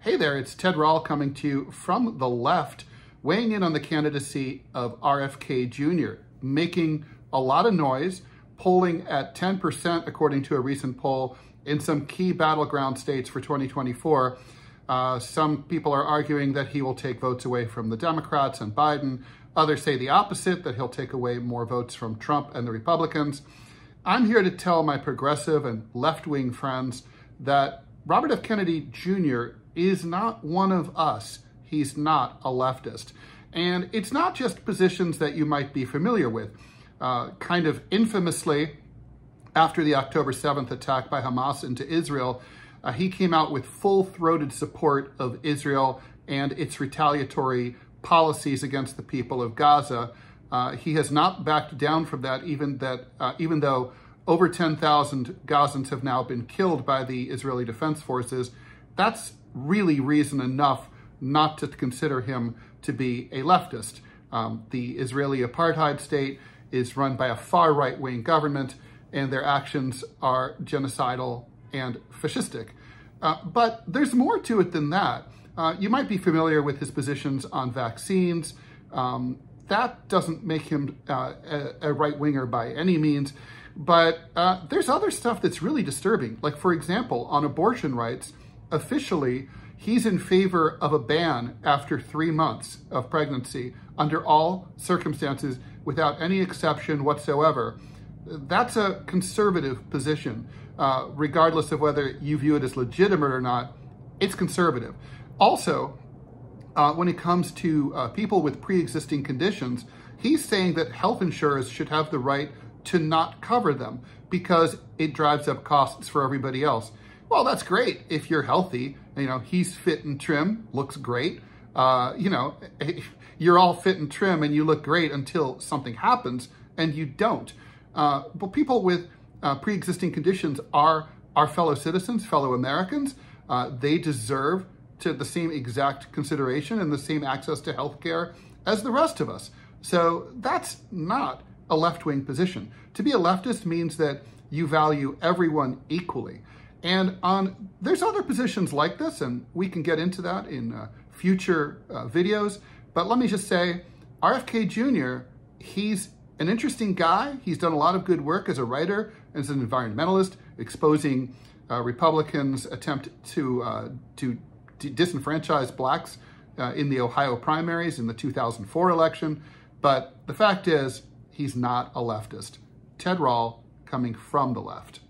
Hey there, it's Ted Rall coming to you from the left, weighing in on the candidacy of RFK Jr., making a lot of noise, polling at 10% according to a recent poll in some key battleground states for 2024. Some people are arguing that he will take votes away from the Democrats and Biden. Others say the opposite, that he'll take away more votes from Trump and the Republicans. I'm here to tell my progressive and left-wing friends that Robert F. Kennedy Jr. is not one of us. He's not a leftist. And it's not just positions that you might be familiar with. Kind of infamously, after the October 7th attack by Hamas into Israel, he came out with full-throated support of Israel and its retaliatory policies against the people of Gaza. He has not backed down from that, even though over 10,000 Gazans have now been killed by the Israeli Defense Forces. That's really reason enough not to consider him to be a leftist. The Israeli apartheid state is run by a far right-wing government, and their actions are genocidal and fascistic. But there's more to it than that. You might be familiar with his positions on vaccines. That doesn't make him a right-winger by any means. But there's other stuff that's really disturbing. Like, for example, on abortion rights, officially, he's in favor of a ban after 3 months of pregnancy under all circumstances without any exception whatsoever. That's a conservative position. Regardless of whether you view it as legitimate or not, it's conservative. Also, when it comes to people with pre-existing conditions, he's saying that health insurers should have the right to not cover them because it drives up costs for everybody else. Well, that's great if you're healthy. You know, he's fit and trim, looks great. You know, you're all fit and trim and you look great until something happens and you don't. But people with pre-existing conditions are our fellow citizens, fellow Americans. They deserve the same exact consideration and the same access to healthcare as the rest of us. So that's not a left-wing position. To be a leftist means that you value everyone equally. And there's other positions like this, and we can get into that in future videos. But let me just say, RFK Jr., he's an interesting guy. He's done a lot of good work as a writer, as an environmentalist, exposing Republicans' attempt to disenfranchise blacks in the Ohio primaries in the 2004 election. But the fact is, he's not a leftist. Ted Rall, coming from the left.